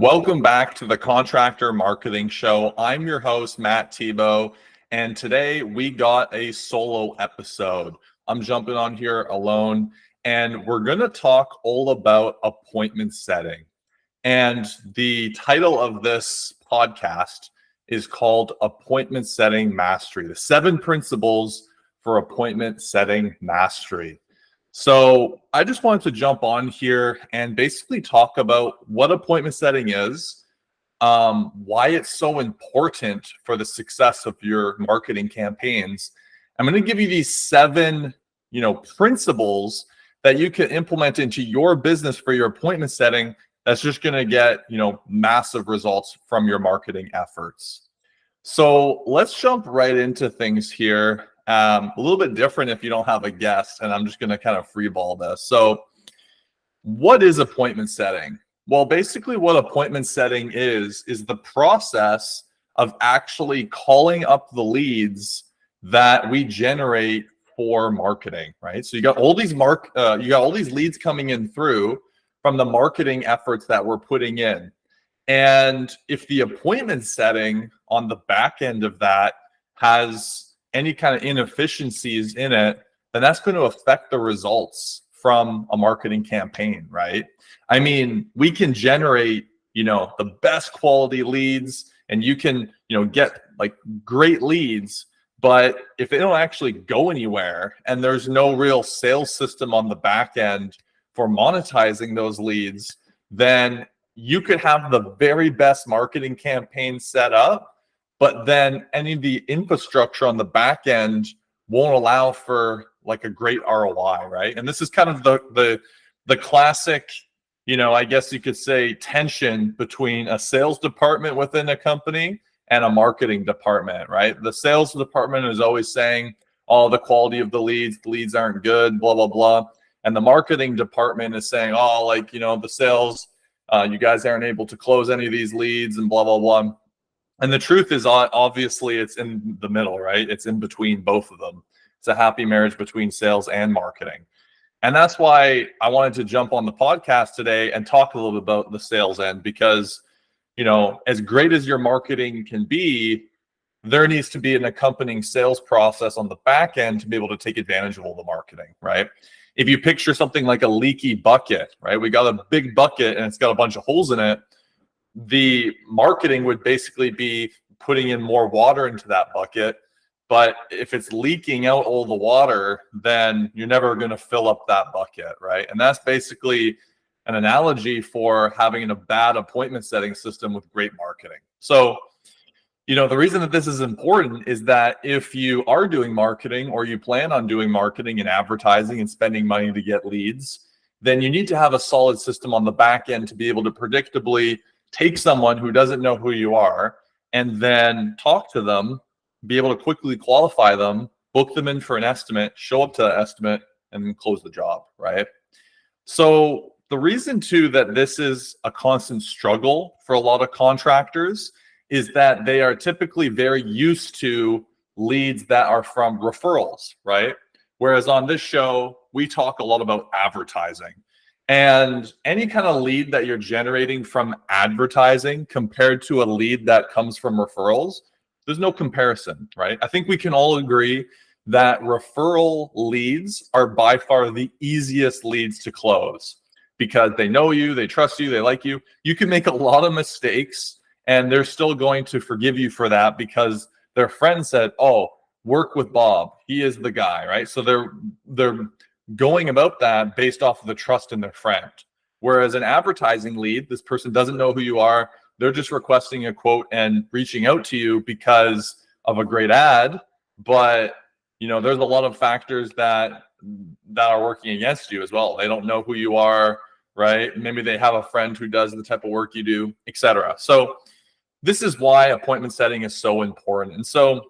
Welcome back to the Contractor Marketing Show. I'm your host, Matt Thibeau, and today we got a solo episode. I'm jumping on here alone, and we're going to talk all about appointment setting. And the title of this podcast is called Appointment Setting Mastery, the 7 principles for appointment setting mastery. So I just wanted to jump on here and basically talk about what appointment setting is, why it's so important for the success of your marketing campaigns. I'm going to give you these 7, principles that you can implement into your business for your appointment setting. That's just going to get, massive results from your marketing efforts. So let's jump right into things here. A little bit different if you don't have a guest, and I'm just going to kind of freeball this. So what is appointment setting? Well, basically what appointment setting is the process of actually calling up the leads that we generate for marketing, right? So you got all these leads coming in through from the marketing efforts that we're putting in. And if the appointment setting on the back end of that has any kind of inefficiencies in it, then that's going to affect the results from a marketing campaign, right? I mean, we can generate, the best quality leads, and you can, get like great leads, but if they don't actually go anywhere and there's no real sales system on the back end for monetizing those leads, then you could have the very best marketing campaign set up, but then any of the infrastructure on the back end won't allow for like a great ROI, right? And this is kind of the classic, I guess you could say, tension between a sales department within a company and a marketing department, right? The sales department is always saying, oh, the quality of the leads aren't good, blah, blah, blah. And the marketing department is saying, oh, the sales, you guys aren't able to close any of these leads and blah, blah, blah. And the truth is, obviously, it's in the middle, right? It's in between both of them. It's a happy marriage between sales and marketing. And that's why I wanted to jump on the podcast today and talk a little bit about the sales end, because, as great as your marketing can be, there needs to be an accompanying sales process on the back end to be able to take advantage of all the marketing, right? If you picture something like a leaky bucket, right? We got a big bucket and it's got a bunch of holes in it. The marketing would basically be putting in more water into that bucket. But if it's leaking out all the water, then you're never going to fill up that bucket, right? And that's basically an analogy for having a bad appointment setting system with great marketing. So, the reason that this is important is that if you are doing marketing, or you plan on doing marketing and advertising and spending money to get leads, then you need to have a solid system on the back end to be able to predictably take someone who doesn't know who you are and then talk to them, be able to quickly qualify them, book them in for an estimate, show up to that estimate, and then close the job, right? So the reason too that this is a constant struggle for a lot of contractors is that they are typically very used to leads that are from referrals, right? Whereas on this show, we talk a lot about advertising. And any kind of lead that you're generating from advertising compared to a lead that comes from referrals, there's no comparison, right? I think we can all agree that referral leads are by far the easiest leads to close because they know you, they trust you, they like you. You can make a lot of mistakes and they're still going to forgive you for that because their friend said, oh, work with Bob. He is the guy, right? So they're going about that based off of the trust in their friend. Whereas an advertising lead, this person doesn't know who you are. They're just requesting a quote and reaching out to you because of a great ad. But, there's a lot of factors that are working against you as well. They don't know who you are, right? Maybe they have a friend who does the type of work you do, etc. So this is why appointment setting is so important. And so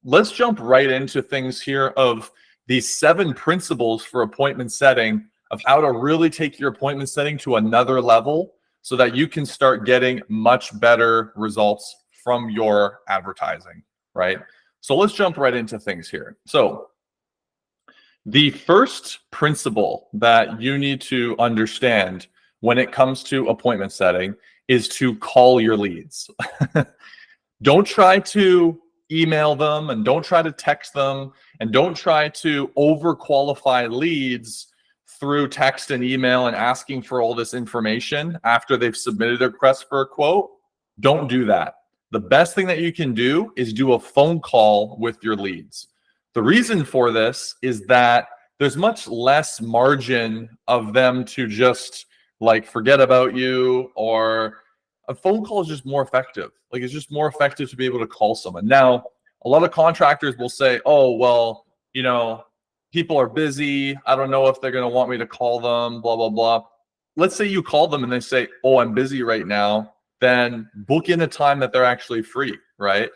let's jump right into things here of these 7 principles for appointment setting of how to really take your appointment setting to another level so that you can start getting much better results from your advertising, right? So let's jump right into things here. So the first principle that you need to understand when it comes to appointment setting is to call your leads. Don't try to email them, and don't try to text them, and don't try to overqualify leads through text and email and asking for all this information after they've submitted a request for a quote. Don't do that. The best thing that you can do is do a phone call with your leads. The reason for this is that there's much less margin of them to just like forget about you, or a phone call is just more effective. Like, it's just more effective to be able to call someone. Now, a lot of contractors will say, oh, well, you know, people are busy. I don't know if they're going to want me to call them, blah, blah, blah. Let's say you call them and they say, oh, I'm busy right now. Then book in a time that they're actually free, right?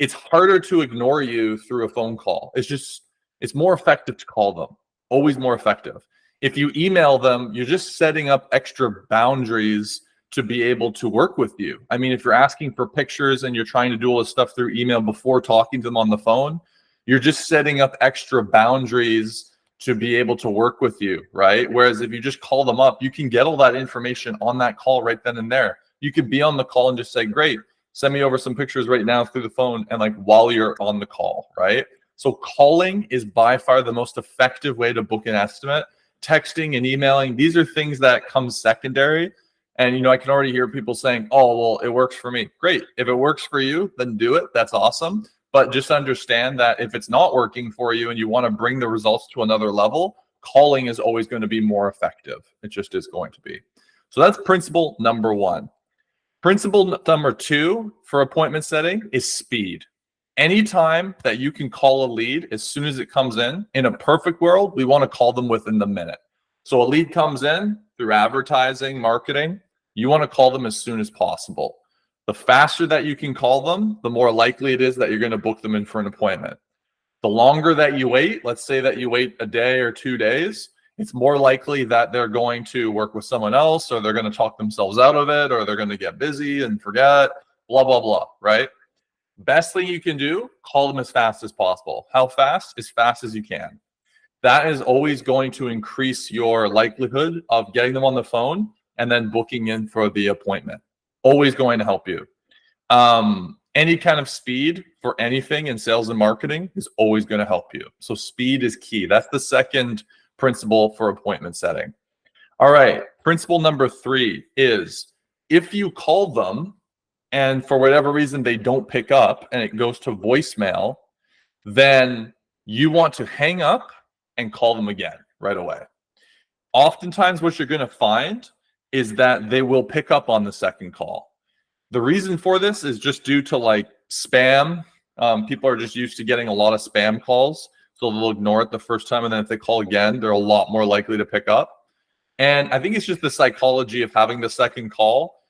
It's harder to ignore you through a phone call. It's more effective to call them. Always more effective. If you email them, you're just setting up extra boundaries to be able to work with you. I mean, if you're asking for pictures and you're trying to do all this stuff through email before talking to them on the phone, you're just setting up extra boundaries to be able to work with you, right? Whereas if you just call them up, you can get all that information on that call right then and there. You could be on the call and just say, great, send me over some pictures right now through the phone, and like while you're on the call, right? So calling is by far the most effective way to book an estimate. Texting and emailing, these are things that come secondary. And, you know, I can already hear people saying, oh, well, it works for me. Great. If it works for you, then do it. That's awesome. But just understand that if it's not working for you and you want to bring the results to another level, calling is always going to be more effective. It just is going to be. So that's principle number one. Principle number two for appointment setting is speed. Anytime that you can call a lead as soon as it comes in a perfect world, we want to call them within the minute. So a lead comes in through advertising, marketing, you want to call them as soon as possible. The faster that you can call them, the more likely it is that you're going to book them in for an appointment. The longer that you wait, let's say that you wait a day or 2 days, it's more likely that they're going to work with someone else, or they're going to talk themselves out of it, or they're going to get busy and forget, blah, blah, blah, right? Best thing you can do, call them as fast as possible. How fast? As fast as you can. That is always going to increase your likelihood of getting them on the phone and then booking in for the appointment. Always going to help you. Any kind of speed for anything in sales and marketing is always going to help you. So speed is key. That's the second principle for appointment setting. All right. Principle number 3 is if you call them and for whatever reason they don't pick up and it goes to voicemail, then you want to hang up and call them again right away. Oftentimes what you're going to find is that they will pick up on the second call. The reason for this is just due to like spam. People are just used to getting a lot of spam calls, so they'll ignore it the first time, and then if they call again, they're a lot more likely to pick up. And I think it's just the psychology of having the second call.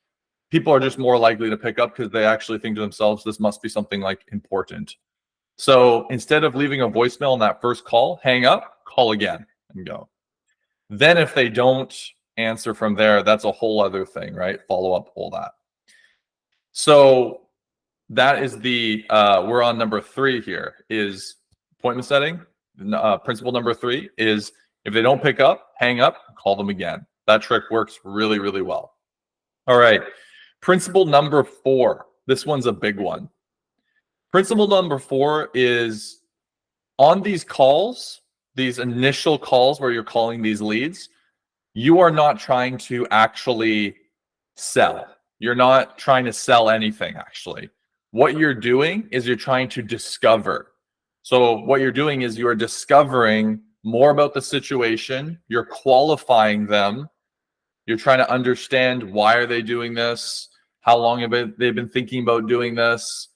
People are just more likely to pick up because they actually think to themselves, this must be something like important. So instead of leaving a voicemail on that first call, hang up, call again, and go. Then if they don't answer from there, that's a whole other thing, right? Follow up, all that. So that is the, we're on number 3 here, is appointment setting. Principle number 3 is if they don't pick up, hang up, call them again. That trick works really, really well. All right. Principle number 4. This one's a big one. Principle number 4 is on these calls, these initial calls where you're calling these leads, you are not trying to actually sell. You're not trying to sell anything, actually. What you're doing is you're trying to discover. So what you're doing is you are discovering more about the situation. You're qualifying them. You're trying to understand, why are they doing this? How long have they been thinking about doing this?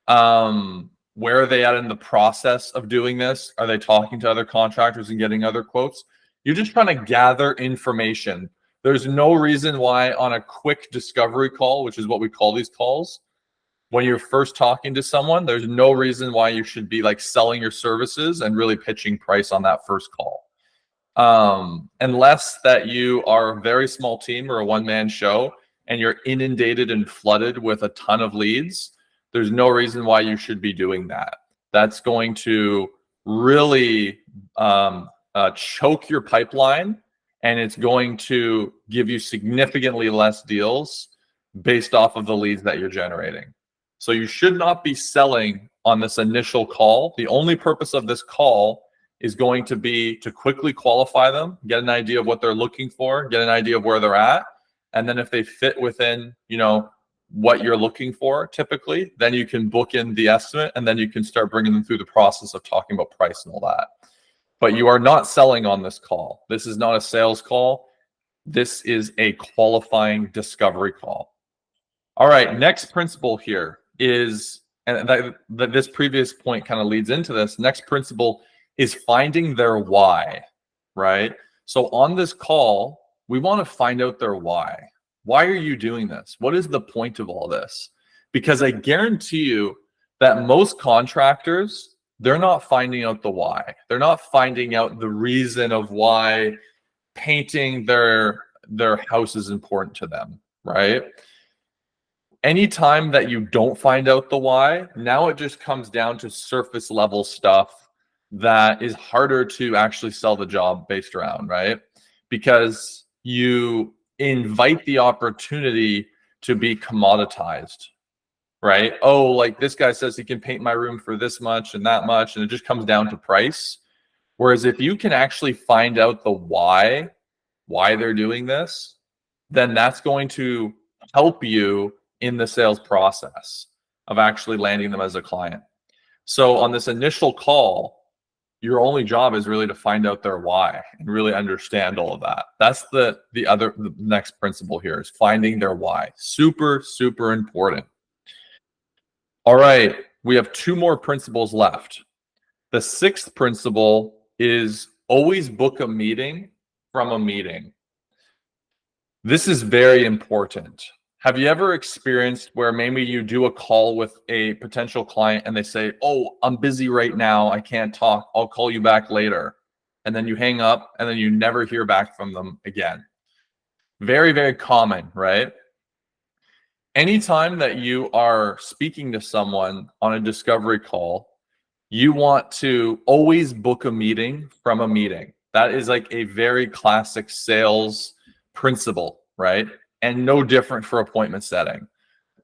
Where are they at in the process of doing this? Are they talking to other contractors and getting other quotes? You're just trying to gather information. There's no reason why on a quick discovery call, which is what we call these calls, when you're first talking to someone, there's no reason why you should be like selling your services and really pitching price on that first call. Unless that you are a very small team or a one-man show and you're inundated and flooded with a ton of leads, there's no reason why you should be doing that. That's going to really choke your pipeline, and it's going to give you significantly less deals based off of the leads that you're generating. So you should not be selling on this initial call. The only purpose of this call is going to be to quickly qualify them, get an idea of what they're looking for, get an idea of where they're at. And then if they fit within, what you're looking for typically, then you can book in the estimate, and then you can start bringing them through the process of talking about price and all that. But you are not selling on this call. This is not a sales call. This is a qualifying discovery call. All right, next principle here is, and this previous point kind of leads into this, next principle is finding their why, right? So on this call, we want to find out their why. Why are you doing this? What is the point of all this? Because I guarantee you that most contractors, they're not finding out the why. They're not finding out the reason of why painting their house is important to them, right? Anytime that you don't find out the why, now it just comes down to surface level stuff that is harder to actually sell the job based around, right? Because you invite the opportunity to be commoditized, right? Oh, like this guy says he can paint my room for this much and that much, and it just comes down to price. Whereas if you can actually find out the why they're doing this, then that's going to help you in the sales process of actually landing them as a client. So on this initial call, your only job is really to find out their why and really understand all of that. That's the next principle here, is finding their why. Super, super important. All right, we have 2 more principles left. The 6th principle is always book a meeting from a meeting. This is very important. Have you ever experienced where maybe you do a call with a potential client and they say, oh, I'm busy right now, I can't talk, I'll call you back later. And then you hang up and then you never hear back from them again. Very, very common, right? Anytime that you are speaking to someone on a discovery call, you want to always book a meeting from a meeting. That is like a very classic sales principle, right? And no different for appointment setting.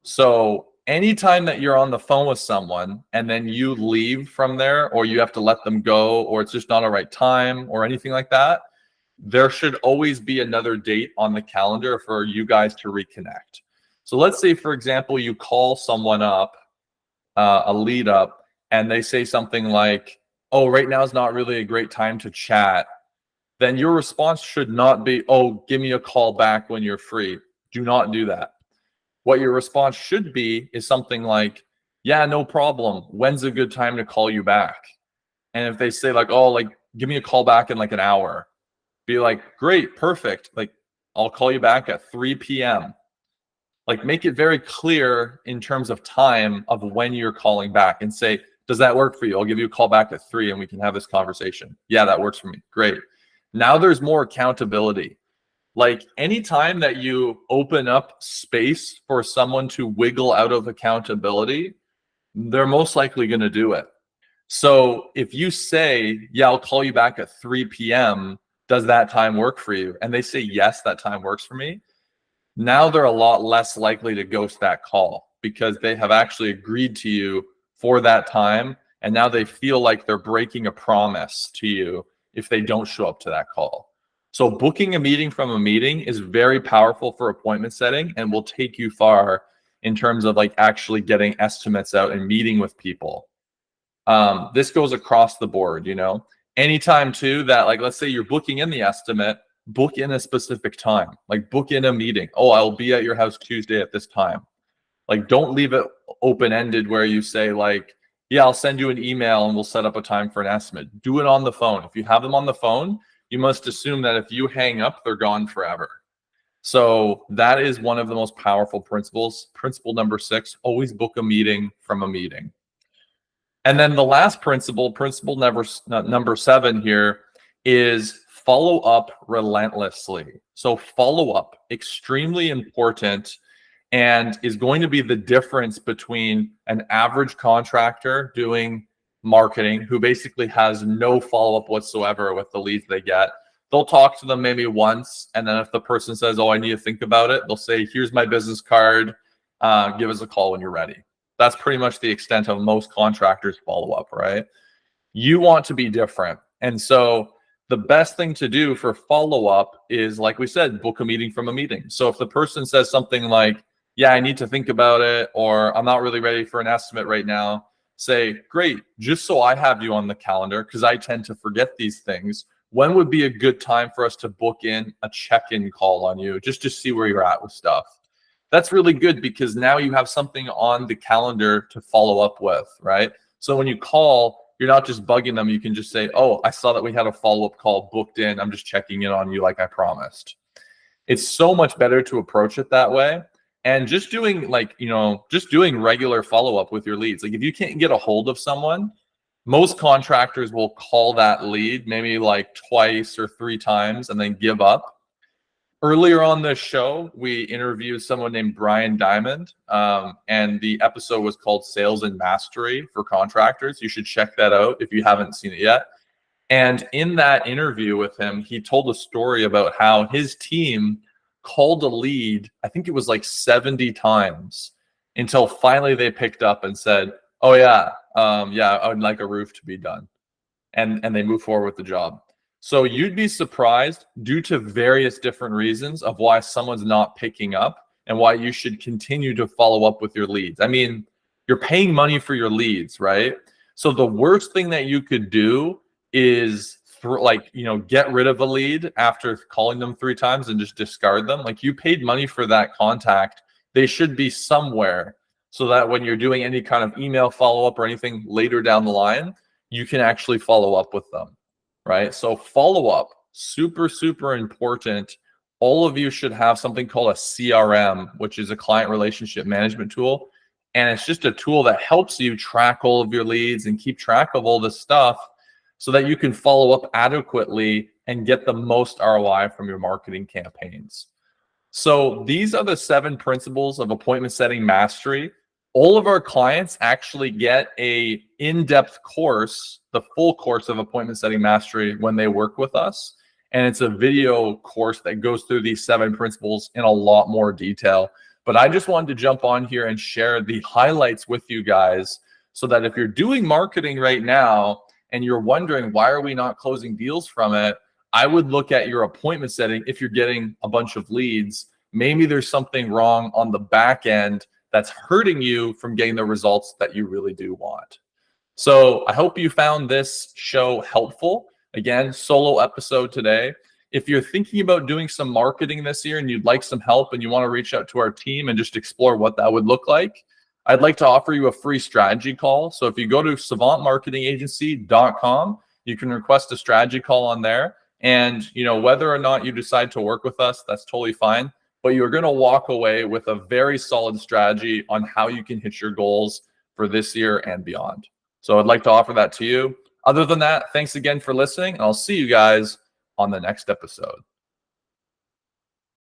So anytime that you're on the phone with someone and then you leave from there, or you have to let them go, or it's just not a right time or anything like that, there should always be another date on the calendar for you guys to reconnect. So let's say, for example, you call someone up, a lead up, and they say something like, oh, right now is not really a great time to chat. Then your response should not be, oh, give me a call back when you're free. Do not do that. What your response should be is something like, yeah, no problem. When's a good time to call you back? And if they say like, oh, like, give me a call back in like an hour, be like, great, perfect. Like, I'll call you back at 3 p.m. Like, make it very clear in terms of time of when you're calling back, and say, does that work for you? I'll give you a call back at 3 and we can have this conversation. Yeah, that works for me. Great. Now there's more accountability. Like, anytime that you open up space for someone to wiggle out of accountability, they're most likely going to do it. So if you say, yeah, I'll call you back at 3 p.m., does that time work for you? And they say, yes, that time works for me. Now they're a lot less likely to ghost that call, because they have actually agreed to you for that time. And now they feel like they're breaking a promise to you if they don't show up to that call. So booking a meeting from a meeting is very powerful for appointment setting, and will take you far in terms of like actually getting estimates out and meeting with people. This goes across the board, anytime too that, like, let's say you're booking in the estimate, book in a specific time, like book in a meeting. Oh, I'll be at your house Tuesday at this time. Like, don't leave it open-ended where you say like, yeah, I'll send you an email and we'll set up a time for an estimate. Do it on the phone. If you have them on the phone, you must assume that if you hang up, they're gone forever. So that is one of the most powerful principles. Principle number 6, always book a meeting from a meeting. And then the last principle, number 7 here, is follow up relentlessly. So follow up, extremely important, and is going to be the difference between an average contractor doing marketing, who basically has no follow-up whatsoever with the leads they get, they'll talk to them maybe once. And then if the person says, oh, I need to think about it, they'll say, here's my business card. Give us a call when you're ready. That's pretty much the extent of most contractors follow-up, right? You want to be different. And so the best thing to do for follow-up is, like we said, book a meeting from a meeting. So if the person says something like, yeah, I need to think about it, or I'm not really ready for an estimate right now, say, great, just so I have you on the calendar, because I tend to forget these things, when would be a good time for us to book in a check-in call on you, just to see where you're at with stuff? That's really good, because now you have something on the calendar to follow up with, right? So when you call, you're not just bugging them. You can just say, oh, I saw that we had a follow-up call booked in. I'm just checking in on you like I promised. It's so much better to approach it that way. And just doing regular follow-up with your leads. Like if you can't get a hold of someone, most contractors will call that lead maybe like twice or 3 times and then give up. Earlier on this show, we interviewed someone named Brian Diamond, and the episode was called Sales and Mastery for Contractors. You should check that out if you haven't seen it yet. And in that interview with him, he told a story about how his team called a lead, I think it was like 70 times, until finally they picked up and said, oh yeah, I would like a roof to be done. And they move forward with the job. So you'd be surprised, due to various different reasons, of why someone's not picking up and why you should continue to follow up with your leads. I mean, you're paying money for your leads, right? So the worst thing that you could do is get rid of a lead after calling them 3 times and just discard them. Like, you paid money for that contact. They should be somewhere, so that when you're doing any kind of email follow-up or anything later down the line, you can actually follow up with them, right? So follow-up, super, super important. All of you should have something called a CRM, which is a client relationship management tool. And it's just a tool that helps you track all of your leads and keep track of all this stuff, so that you can follow up adequately and get the most ROI from your marketing campaigns. So these are the 7 principles of appointment setting mastery. All of our clients actually get a in-depth course, the full course of appointment setting mastery, when they work with us. And it's a video course that goes through these 7 principles in a lot more detail. But I just wanted to jump on here and share the highlights with you guys, so that if you're doing marketing right now and you're wondering, why are we not closing deals from it? I would look at your appointment setting. If you're getting a bunch of leads, maybe there's something wrong on the back end that's hurting you from getting the results that you really do want. So I hope you found this show helpful. Again, solo episode today. If you're thinking about doing some marketing this year and you'd like some help and you want to reach out to our team and just explore what that would look like, I'd like to offer you a free strategy call. So if you go to savantmarketingagency.com, you can request a strategy call on there. And whether or not you decide to work with us, that's totally fine. But you're going to walk away with a very solid strategy on how you can hit your goals for this year and beyond. So I'd like to offer that to you. Other than that, thanks again for listening, and I'll see you guys on the next episode.